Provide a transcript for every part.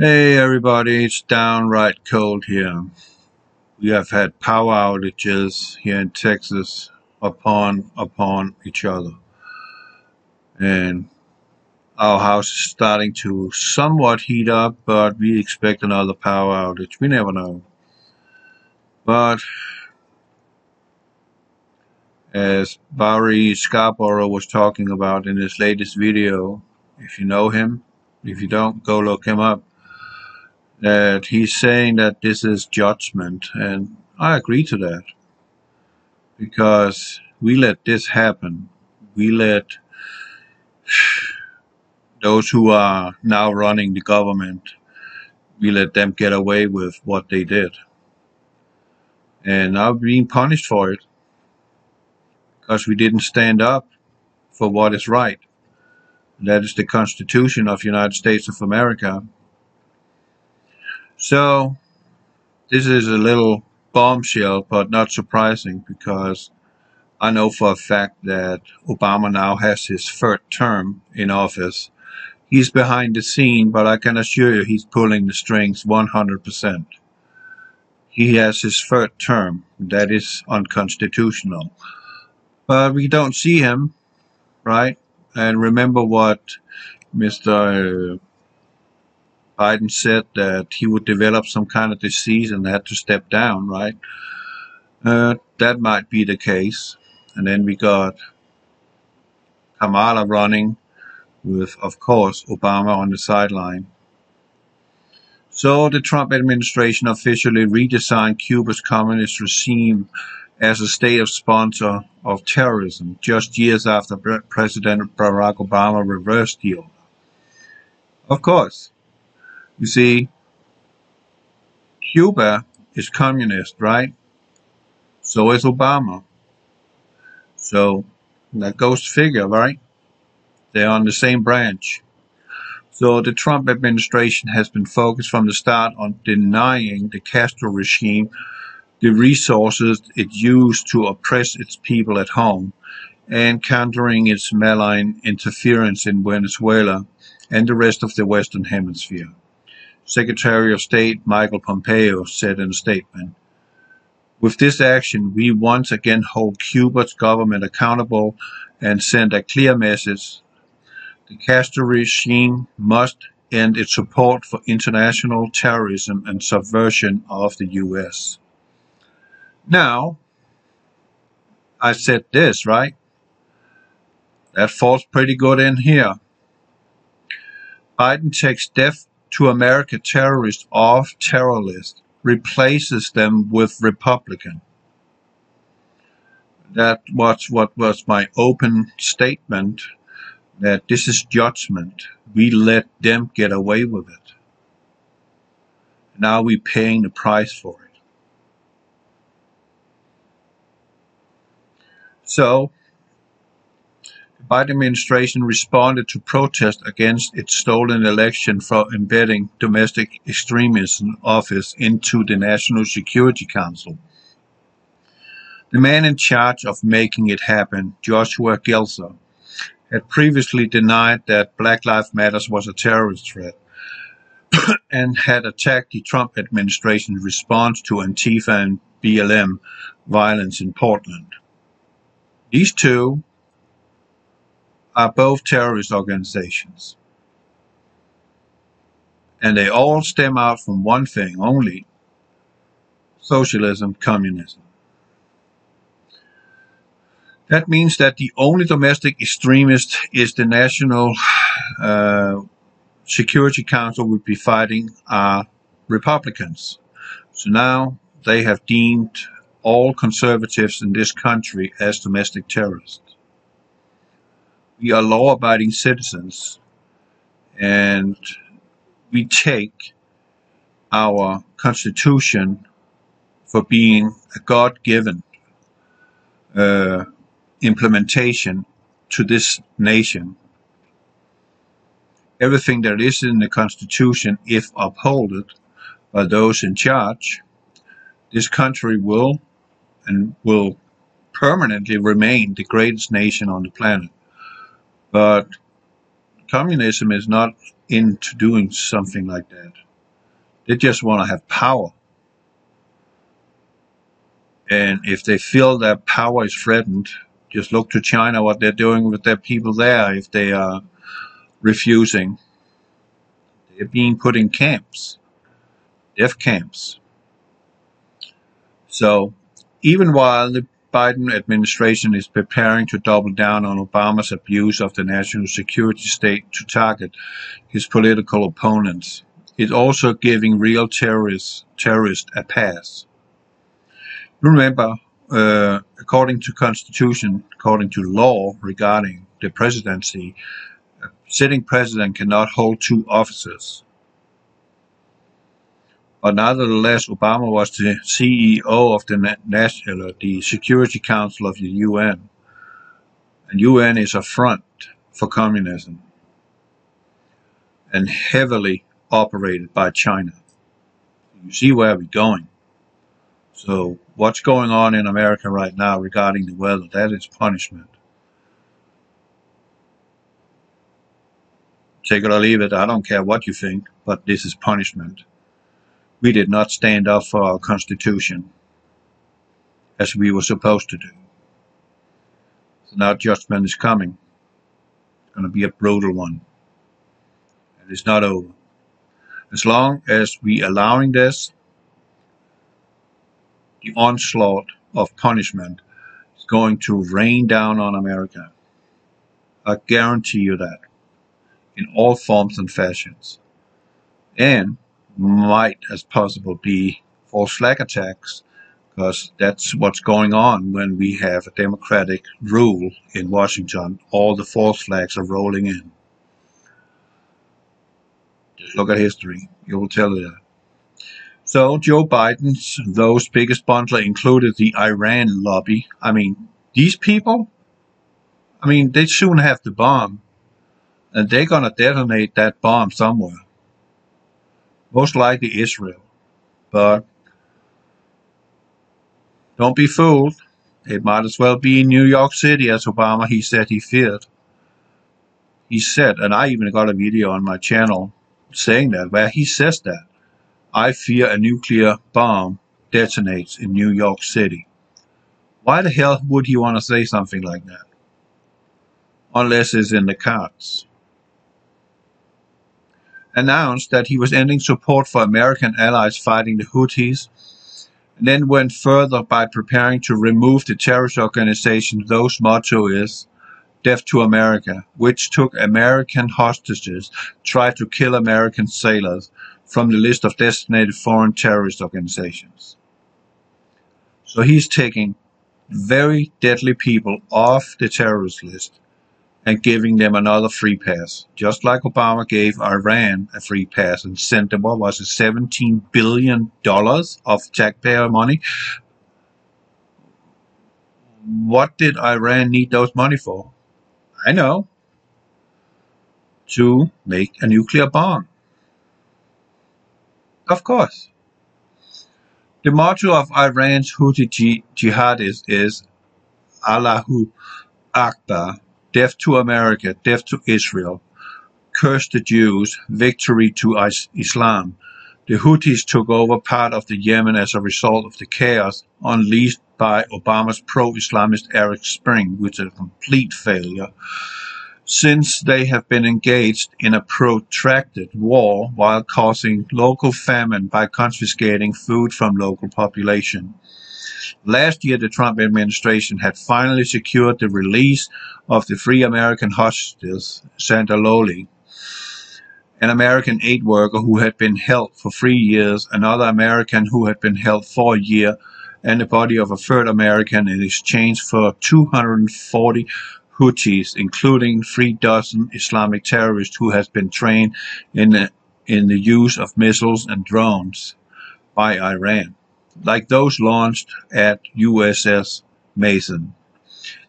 Hey everybody, it's downright cold here. We have had power outages here in Texas upon each other. And our house is starting to somewhat heat up, but we expect another power outage. We never know. But as Barry Scarborough was talking about in his latest video, if you know him, if you don't, go look him up, that he's saying that this is judgment, and I agree to that. Because we let this happen. We let those who are now running the government, we let them get away with what they did. And now we're being punished for it because we didn't stand up for what is right. That is the Constitution of the United States of America. So this is a little bombshell, but not surprising, because I know for a fact that Obama now has his third term in office. He's behind the scene, but I can assure you he's pulling the strings 100%. He has his third term. That is unconstitutional. But we don't see him, right? And remember what Mr. Biden said, that he would develop some kind of disease and had to step down, right? That might be the case. And then we got Kamala running with, of course, Obama on the sideline. So the Trump administration officially redesigned Cuba's communist regime as a state sponsor of terrorism, just years after President Barack Obama reversed the order. Of course, you see, Cuba is communist, right? So is Obama. So that goes to figure, right? They're on the same branch. So the Trump administration has been focused from the start on denying the Castro regime the resources it used to oppress its people at home, and countering its malign interference in Venezuela and the rest of the Western Hemisphere. Secretary of State Michael Pompeo said in a statement, "With this action, we once again hold Cuba's government accountable and send a clear message. The Castro regime must end its support for international terrorism and subversion of the U.S." Now, I said this, right? That falls pretty good in here. Biden takes death to America terrorists off terror list, replaces them with Republican. That was what was my open statement, that this is judgment. We let them get away with it. Now we're paying the price for it. So, the Biden administration responded to protest against its stolen election for embedding domestic extremism office into the National Security Council. The man in charge of making it happen, Joshua Gelser, had previously denied that Black Lives Matter was a terrorist threat and had attacked the Trump administration's response to Antifa and BLM violence in Portland. These two are both terrorist organizations. And they all stem out from one thing only: socialism, communism. That means that the only domestic extremist is the National Security Council would be fighting are Republicans. So now they have deemed all conservatives in this country as domestic terrorists. We are law-abiding citizens, and we take our Constitution for being a God-given implementation to this nation. Everything that is in the Constitution, if upheld by those in charge, this country will permanently remain the greatest nation on the planet. But communism is not into doing something like that. They just want to have power. And if they feel that power is threatened, just look to China, what they're doing with their people there. If they are refusing, they're being put in camps, death camps. So even while the Biden administration is preparing to double down on Obama's abuse of the national security state to target his political opponents, it's also giving real terrorists a pass. Remember, according to Constitution, according to law regarding the presidency, a sitting president cannot hold two offices. But nevertheless, Obama was the CEO of the Security Council of the UN. And UN is a front for communism and heavily operated by China. You see where we're going. So what's going on in America right now regarding the weather, that is punishment. Take it or leave it, I don't care what you think, but this is punishment. We did not stand up for our Constitution as we were supposed to do. So now judgment is coming. It's going to be a brutal one. And it's not over. As long as we allowing this, the onslaught of punishment is going to rain down on America. I guarantee you that. In all forms and fashions. And might as possible be false flag attacks, because that's what's going on when we have a democratic rule in Washington. All the false flags are rolling in. Just look at history. You will tell you that. So Joe Biden's, those biggest bundler included the Iran lobby. I mean, these people, they soon have the bomb. And they're going to detonate that bomb somewhere. Most likely Israel. But don't be fooled. It might as well be in New York City, as Obama, he said he feared. He said, and I even got a video on my channel saying that, where he says that. I fear a nuclear bomb detonates in New York City. Why the hell would he want to say something like that? Unless it's in the cards. Announced that he was ending support for American allies fighting the Houthis, and then went further by preparing to remove the terrorist organization whose motto is "Death to America," which took American hostages, tried to kill American sailors, from the list of designated foreign terrorist organizations. So he's taking very deadly people off the terrorist list and giving them another free pass, just like Obama gave Iran a free pass and sent them, what was it, $17 billion of taxpayer money? What did Iran need those money for? I know. To make a nuclear bomb. Of course. The motto of Iran's Houthi jihadists is Allahu Akbar, death to America, death to Israel, curse the Jews, victory to Islam. The Houthis took over part of the Yemen as a result of the chaos unleashed by Obama's pro-Islamist Arab Spring, which is a complete failure, since they have been engaged in a protracted war while causing local famine by confiscating food from local population. Last year, the Trump administration had finally secured the release of the three American hostages, Sandra Lowley, an American aid worker who had been held for 3 years, another American who had been held for a year, and the body of a third American in exchange for 240 Houthis, including 36 Islamic terrorists who has been trained in the use of missiles and drones by Iran, like those launched at USS Mason.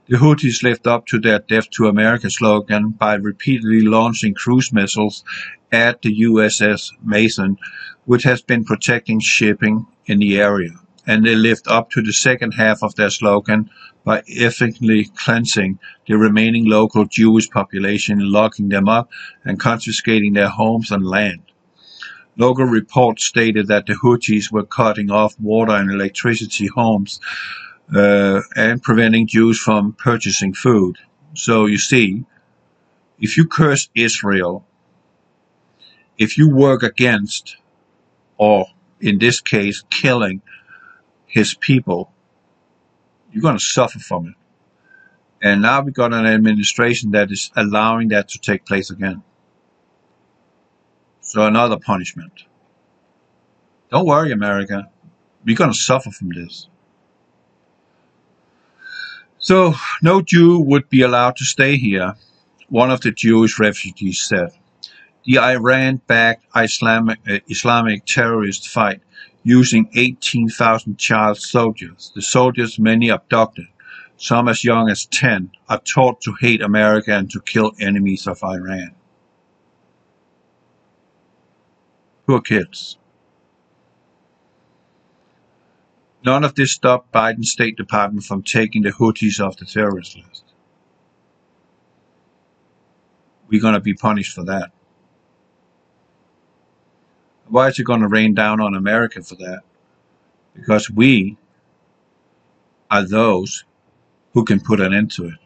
The Houthis lived up to their Death to America slogan by repeatedly launching cruise missiles at the USS Mason, which has been protecting shipping in the area. And they lived up to the second half of their slogan by ethnically cleansing the remaining local Jewish population, locking them up and confiscating their homes and land. Local reports stated that the Houthis were cutting off water and electricity homes and preventing Jews from purchasing food. So you see, if you curse Israel, if you work against, or in this case, killing his people, you're going to suffer from it. And now we got an administration that is allowing that to take place again. So another punishment. Don't worry, America. We're going to suffer from this. So no Jew would be allowed to stay here, one of the Jewish refugees said. The Iran-backed Islamic terrorists fight using 18,000 child soldiers. The soldiers, many abducted, some as young as 10, are taught to hate America and to kill enemies of Iran. Poor kids. None of this stopped Biden's State Department from taking the Houthis off the terrorist list. We're going to be punished for that. Why is it going to rain down on America for that? Because we are those who can put an end to it.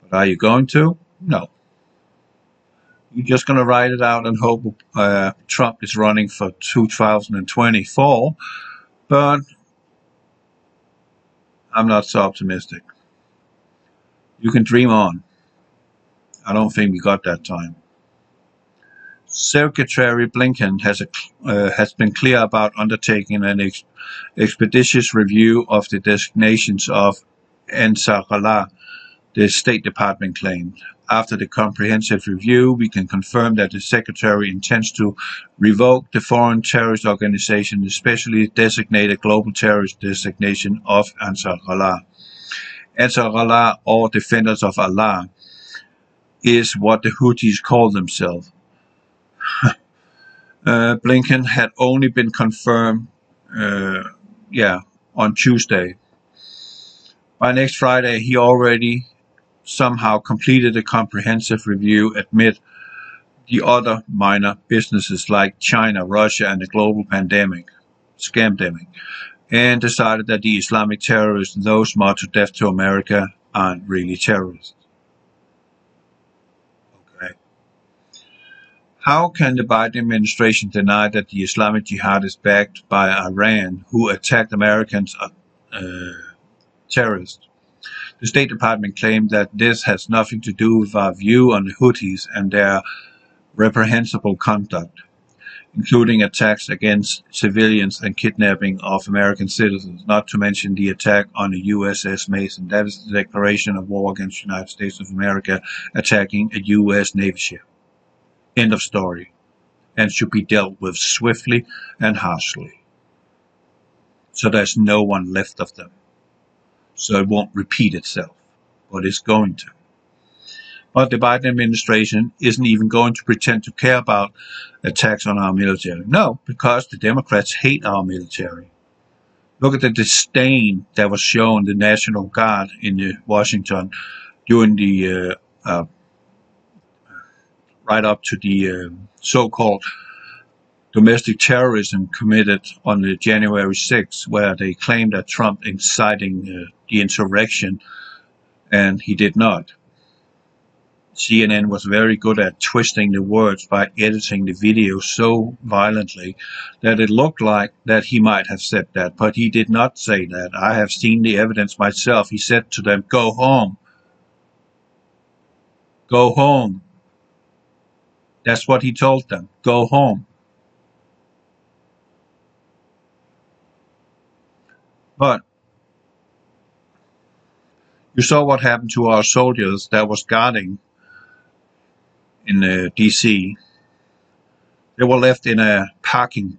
But are you going to? No. You're just going to ride it out and hope Trump is running for 2024. But I'm not so optimistic. You can dream on. I don't think we got that time. Secretary Blinken has been clear about undertaking an expeditious review of the designations of Ansarallah, the State Department claimed. After the comprehensive review, we can confirm that the Secretary intends to revoke the foreign terrorist organization, especially designated global terrorist designation of Ansarallah. Ansarallah, or Defenders of Allah, is what the Houthis call themselves. Blinken had only been confirmed, on Tuesday. By next Friday, he already somehow completed a comprehensive review amid the other minor businesses like China, Russia, and the global scamdemic, and decided that the Islamic terrorists, those marked to death to America, aren't really terrorists. Okay. How can the Biden administration deny that the Islamic Jihad is backed by Iran, who attacked Americans terrorists? The State Department claimed that this has nothing to do with our view on the Houthis and their reprehensible conduct, including attacks against civilians and kidnapping of American citizens, not to mention the attack on the USS Mason. That is the declaration of war against the United States of America attacking a U.S. Navy ship. End of story. And should be dealt with swiftly and harshly. So there's no one left of them. So it won't repeat itself, but it's going to. But the Biden administration isn't even going to pretend to care about attacks on our military. No, because the Democrats hate our military. Look at the disdain that was shown the National Guard in Washington during the right up to the so-called domestic terrorism committed on the January 6th, where they claimed that Trump inciting the insurrection, and he did not. CNN was very good at twisting the words by editing the video so violently that it looked like that he might have said that, but he did not say that. I have seen the evidence myself. He said to them, "Go home. Go home." That's what he told them. Go home. But you saw what happened to our soldiers that was guarding in D.C. They were left in a parking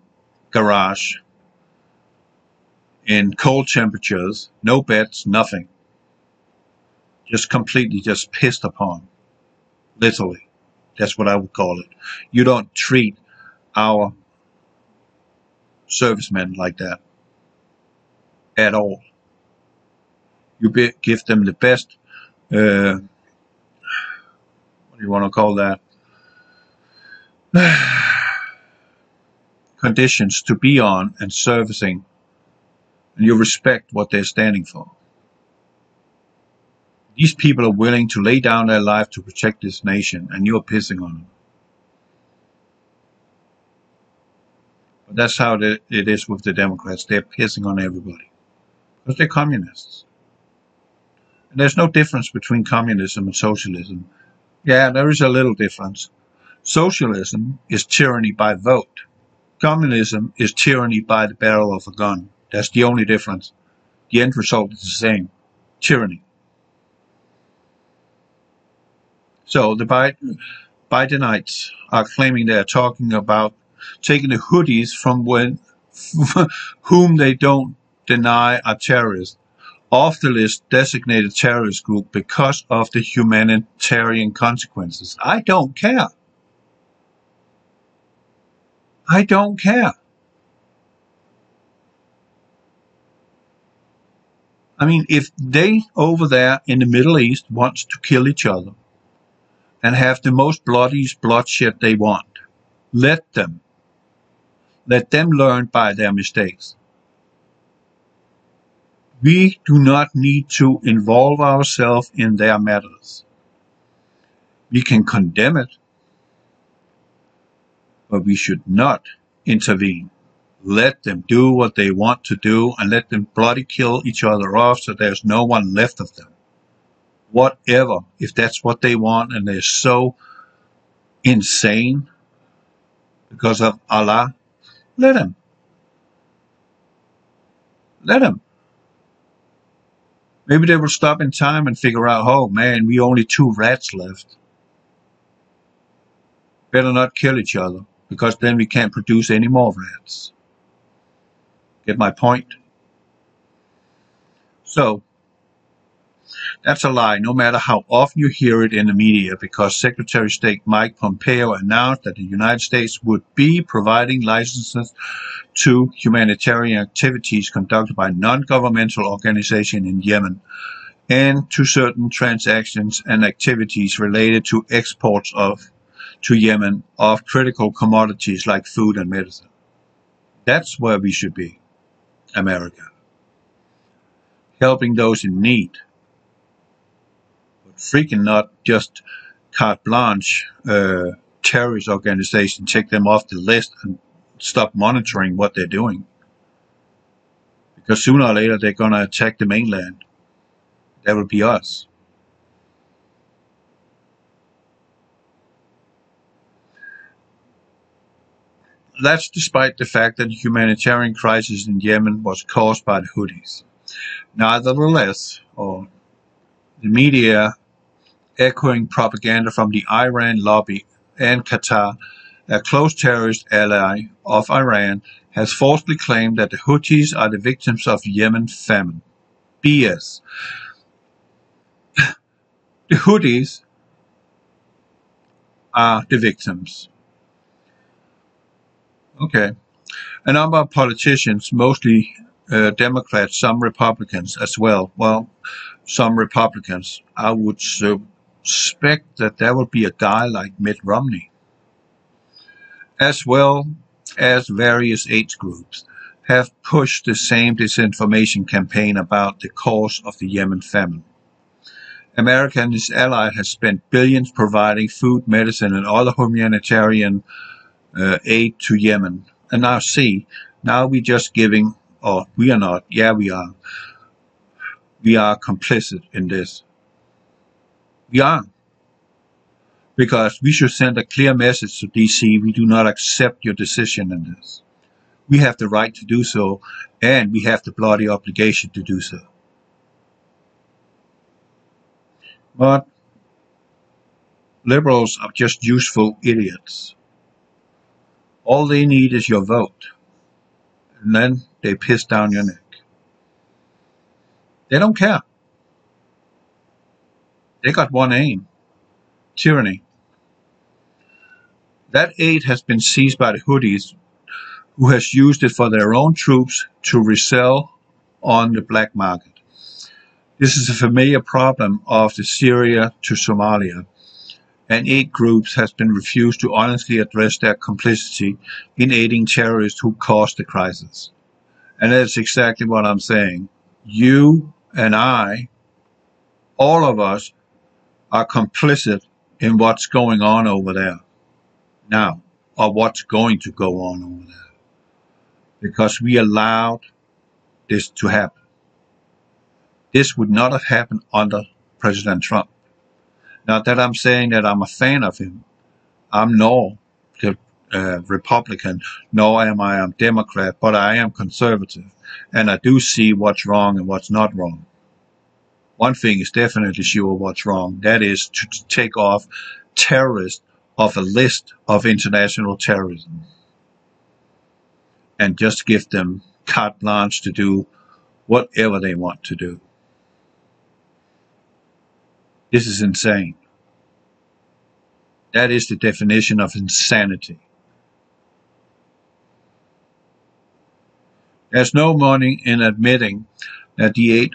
garage in cold temperatures, no beds, nothing. Just completely just pissed upon. Literally. That's what I would call it. You don't treat our servicemen like that at all. You give them the best, what do you want to call that? conditions to be on and servicing, and you respect what they're standing for. These people are willing to lay down their life to protect this nation, and you're pissing on them. But that's how it is with the Democrats. They're pissing on everybody because they're communists. And there's no difference between communism and socialism. Yeah, there is a little difference. Socialism is tyranny by vote. Communism is tyranny by the barrel of a gun. That's the only difference. The end result is the same. Tyranny. So the Bidenites are claiming they are talking about taking the hoodies from whom they don't deny are terrorists off the list designated terrorist group because of the humanitarian consequences. I don't care. I don't care. I mean, if they over there in the Middle East wants to kill each other and have the most bloodshed they want, let them. Let them learn by their mistakes. We do not need to involve ourselves in their matters. We can condemn it, but we should not intervene. Let them do what they want to do and let them bloody kill each other off so there's no one left of them. Whatever, if that's what they want and they're so insane because of Allah, let them. Let them. Maybe they will stop in time and figure out, oh man, we only 2 rats left. Better not kill each other, because then we can't produce any more rats. Get my point? So, that's a lie, no matter how often you hear it in the media, because Secretary of State Mike Pompeo announced that the United States would be providing licenses to humanitarian activities conducted by non-governmental organizations in Yemen and to certain transactions and activities related to exports to Yemen of critical commodities like food and medicine. That's where we should be, America. Helping those in need. But freaking not just carte blanche terrorist organizations, take them off the list and stop monitoring what they're doing. Because sooner or later they're going to attack the mainland. That will be us. That's despite the fact that the humanitarian crisis in Yemen was caused by the Houthis. Nevertheless, the media echoing propaganda from the Iran lobby and Qatar, a close terrorist ally of Iran, has falsely claimed that the Houthis are the victims of Yemen famine. BS. The Houthis are the victims. Okay. A number of politicians, mostly Democrats, some Republicans as well. Well, some Republicans. I would suspect that there would be a guy like Mitt Romney, as well as various age groups, have pushed the same disinformation campaign about the cause of the Yemen famine. America and its allies have spent billions providing food, medicine, and other humanitarian aid to Yemen. And now now we're just giving, or we are not, yeah we are. We are complicit in this. We are. Because we should send a clear message to DC, we do not accept your decision in this. We have the right to do so, and we have the bloody obligation to do so. But liberals are just useful idiots. All they need is your vote. And then they piss down your neck. They don't care. They got one aim. Tyranny. That aid has been seized by the Houthis, who has used it for their own troops to resell on the black market. This is a familiar problem of the Syria to Somalia. and 8 groups has been refused to honestly address their complicity in aiding terrorists who caused the crisis. And that's exactly what I'm saying. You and I, all of us, are complicit in what's going on over there now, or what's going to go on over there, because we allowed this to happen. This would not have happened under President Trump. Not that I'm saying that I'm a fan of him. I'm no Republican, nor am I a Democrat, but I am conservative, and I do see what's wrong and what's not wrong. One thing is definitely sure what's wrong. That is to take off terrorists off a list of international terrorism and just give them carte blanche to do whatever they want to do. This is insane. That is the definition of insanity. There's no money in admitting that the aid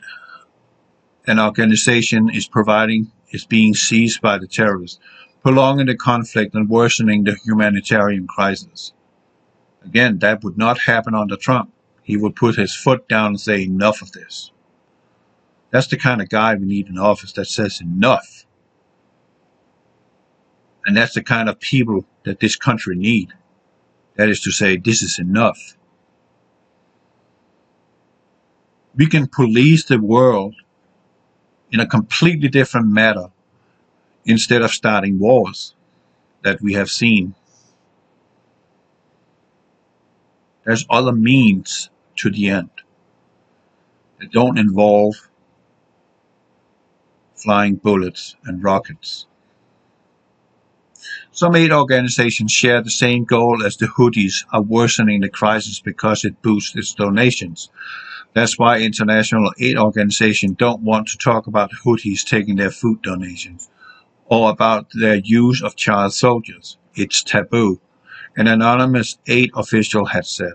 an organization is providing is being seized by the terrorists, prolonging the conflict and worsening the humanitarian crisis. Again, that would not happen under Trump. He would put his foot down and say, enough of this. That's the kind of guy we need in office that says enough. And that's the kind of people that this country need. That is to say, this is enough. We can police the world in a completely different manner instead of starting wars that we have seen. There's other means to the end that don't involve flying bullets and rockets. Some aid organizations share the same goal as the Houthis of worsening the crisis because it boosts its donations. That's why international aid organizations don't want to talk about the Houthis taking their food donations or about their use of child soldiers. It's taboo, an anonymous aid official had said.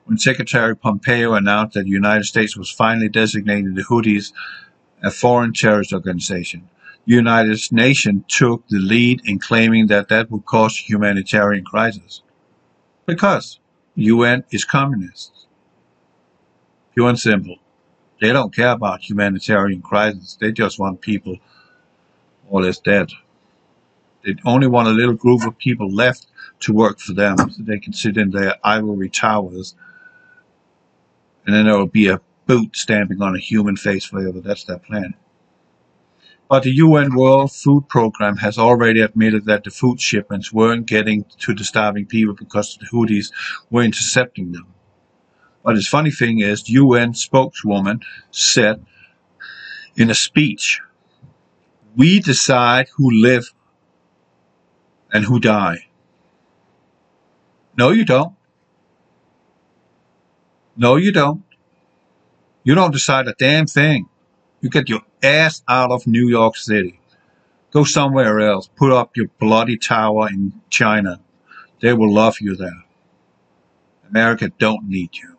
When Secretary Pompeo announced that the United States was finally designating the Houthis a foreign terrorist organization, the United Nations took the lead in claiming that that would cause a humanitarian crisis. Because the UN is communist. Pure and simple. They don't care about humanitarian crisis. They just want people more or less dead. They only want a little group of people left to work for them so they can sit in their ivory towers and then there will be a boot stamping on a human face forever. That's their plan. But the UN World Food Program has already admitted that the food shipments weren't getting to the starving people because the Houthis were intercepting them. But the funny thing is, the UN spokeswoman said in a speech, we decide who live and who die. No, you don't. No, you don't. You don't decide a damn thing. You get your ass out of New York City. Go somewhere else. Put up your bloody tower in China. They will love you there. America don't need you.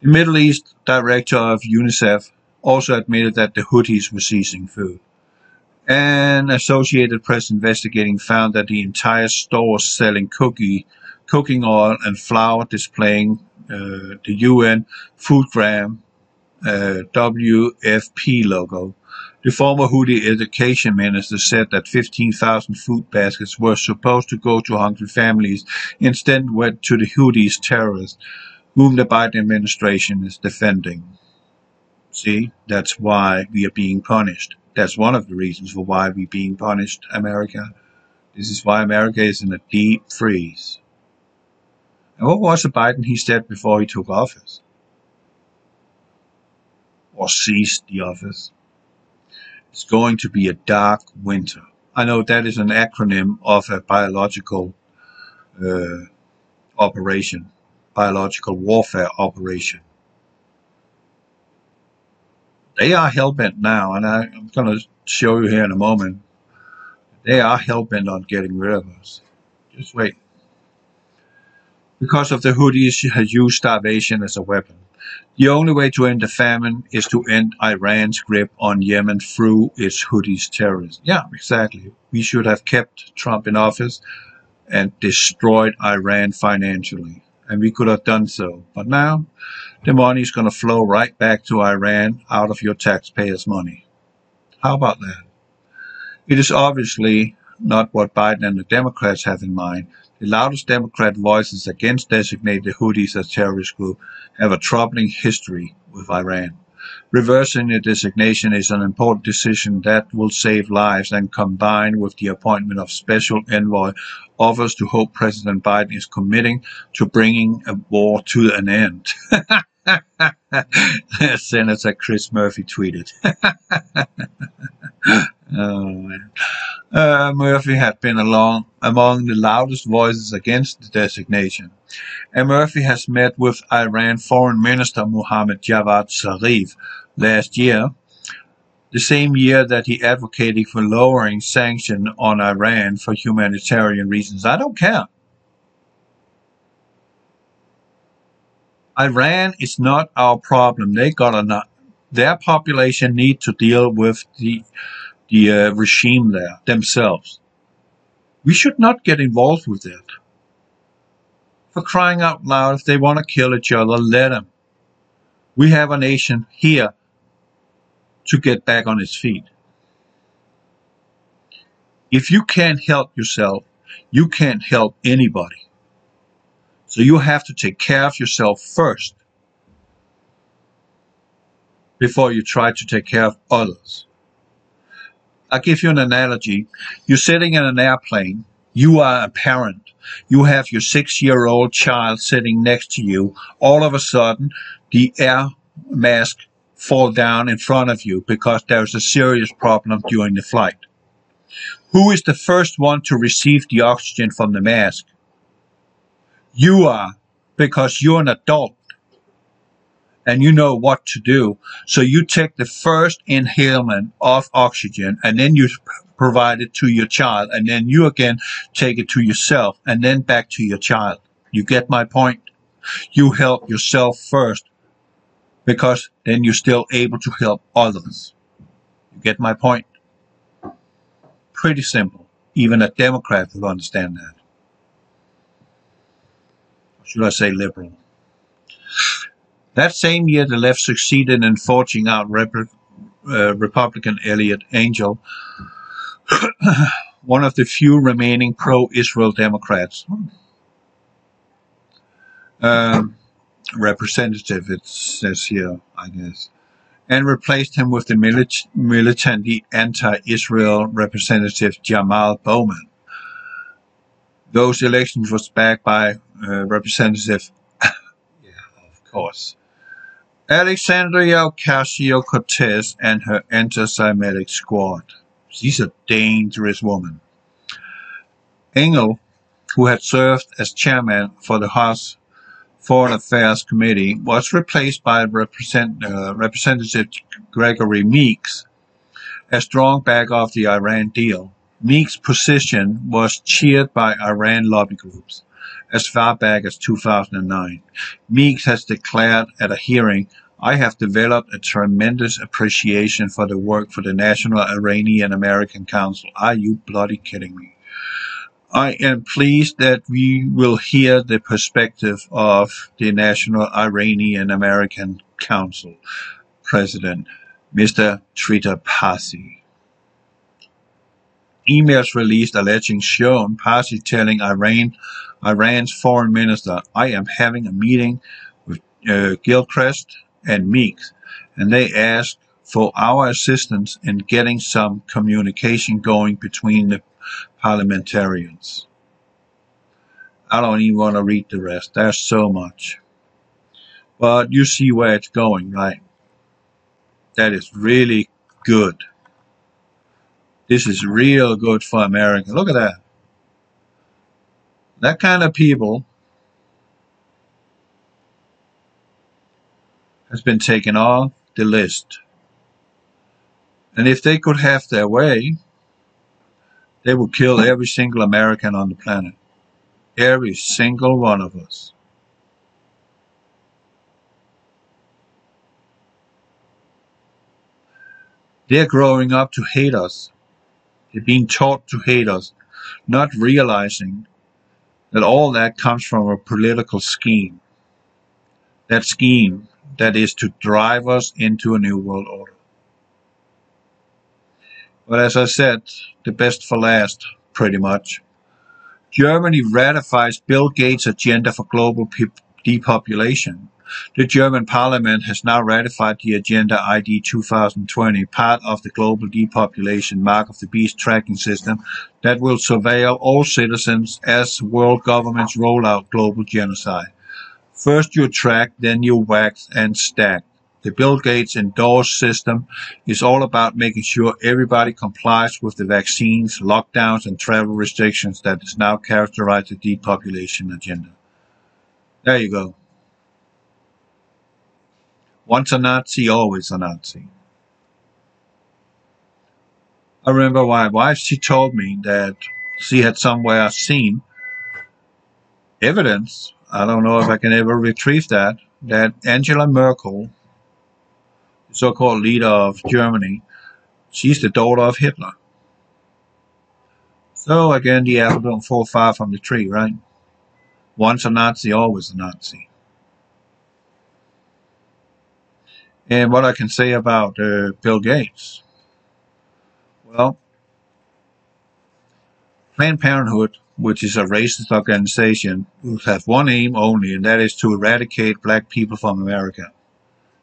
The Middle East director of UNICEF also admitted that the Houthis were seizing food. An Associated Press investigating found that the entire store selling cooking oil and flour displaying the UN Foodgram WFP logo. The former Houthi education minister said that 15,000 food baskets were supposed to go to hungry families, instead went to the Houthis terrorists, whom the Biden administration is defending. See, that's why we are being punished. That's one of the reasons for why we're being punished, America. This is why America is in a deep freeze. And what was the Biden he said before he took office? Or seized the office? It's going to be a dark winter. I know that is an acronym of a biological operation. Biological warfare operation. They are hell-bent now, and I'm going to show you here in a moment. They are hell-bent on getting rid of us. Just wait. Because of the Houthis has used starvation as a weapon. The only way to end the famine is to end Iran's grip on Yemen through its Houthis terrorists. Yeah, exactly. We should have kept Trump in office and destroyed Iran financially. And we could have done so. But now, the money is going to flow right back to Iran out of your taxpayers' money. How about that? It is obviously not what Biden and the Democrats have in mind. The loudest Democrat voices against designating the Houthis as a terrorist group have a troubling history with Iran. Reversing the designation is an important decision that will save lives, and combined with the appointment of special envoy offers to hope President Biden is committing to bringing a war to an end. Senator Chris Murphy tweeted. Oh, man. Murphy had been among the loudest voices against the designation, and Murphy has met with Iran Foreign Minister Mohammad Javad Zarif last year, the same year that he advocated for lowering sanctions on Iran for humanitarian reasons. I don't care. Iran is not our problem. They got enough. Their population need to deal with the regime there themselves. We should not get involved with that. For crying out loud, if they want to kill each other, let them. We have a nation here to get back on its feet. If you can't help yourself, you can't help anybody. So you have to take care of yourself first before you try to take care of others. I'll give you an analogy. You're sitting in an airplane. You are a parent. You have your 6-year-old child sitting next to you. All of a sudden, the air mask falls down in front of you because there's a serious problem during the flight. Who is the first one to receive the oxygen from the mask? You are, because you're an adult and you know what to do. So you take the first inhalement of oxygen and then you provide it to your child, and then you again take it to yourself and then back to your child. You get my point? You help yourself first because then you're still able to help others. You get my point? Pretty simple. Even a Democrat would understand that. Or should I say liberal? That same year, the left succeeded in forging out Republican Elliot Angel, one of the few remaining pro-Israel Democrats. Representative, it says here, I guess, and replaced him with the militantly anti-Israel Representative Jamal Bowman. Those elections was backed by Representative, yeah, of course, Alexandria Ocasio-Cortez and her anti-Semitic squad. She's a dangerous woman. Engel, who had served as chairman for the House Foreign Affairs Committee, was replaced by Representative Gregory Meeks, a strong backer of the Iran deal. Meeks' position was cheered by Iran lobby groups as far back as 2009. Meeks has declared at a hearing, "I have developed a tremendous appreciation for the work for the National Iranian American Council." Are you bloody kidding me? I am pleased that we will hear the perspective of the National Iranian American Council President, Mr. Trita Parsi. Emails released alleging shown Parsi telling Iran's foreign minister, "I am having a meeting with Gilchrist and Meeks, and they asked for our assistance in getting some communication going between the parliamentarians." I don't even want to read the rest. There's so much. But you see where it's going, right? That is really good. This is real good for America. Look at that. That kind of people has been taken off the list. And if they could have their way, they would kill every single American on the planet. Every single one of us. They're growing up to hate us. They're being taught to hate us, not realizing that all that comes from a political scheme. That scheme that is to drive us into a new world order. But as I said, the best for last, pretty much. Germany ratifies Bill Gates' agenda for global depopulation. The German parliament has now ratified the Agenda ID 2020, part of the global depopulation mark of the beast tracking system that will surveil all citizens as world governments roll out global genocide. First you track, then you wax and stack. The Bill Gates endorsed system is all about making sure everybody complies with the vaccines, lockdowns, and travel restrictions that is now characterized the depopulation agenda. There you go. Once a Nazi, always a Nazi. I remember my wife, she told me that she had somewhere seen evidence, I don't know if I can ever retrieve that Angela Merkel, the so-called leader of Germany, she's the daughter of Hitler. So again, the apple don't fall far from the tree, right? Once a Nazi, always a Nazi. And what I can say about Bill Gates, well, Planned Parenthood, which is a racist organization, has one aim only, and that is to eradicate black people from America.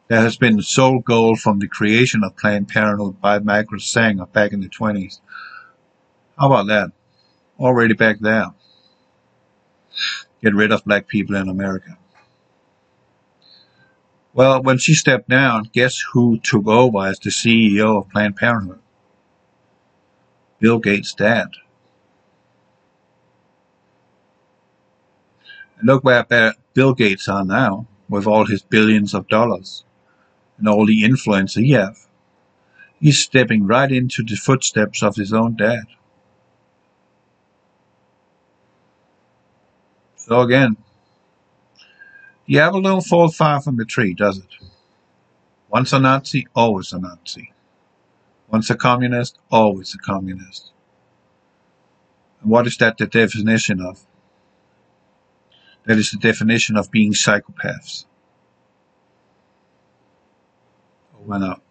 That has been the sole goal from the creation of Planned Parenthood by Margaret Sanger back in the 1920s. How about that? Already back there. Get rid of black people in America. Well, when she stepped down, guess who took over as the CEO of Planned Parenthood? Bill Gates' dad. And look where Bill Gates are now, with all his billions of dollars and all the influence he has. He's stepping right into the footsteps of his own dad. So again, the apple don't fall far from the tree, does it? Once a Nazi, always a Nazi. Once a communist, always a communist. And what is that the definition of? That is the definition of being psychopaths. Over and out.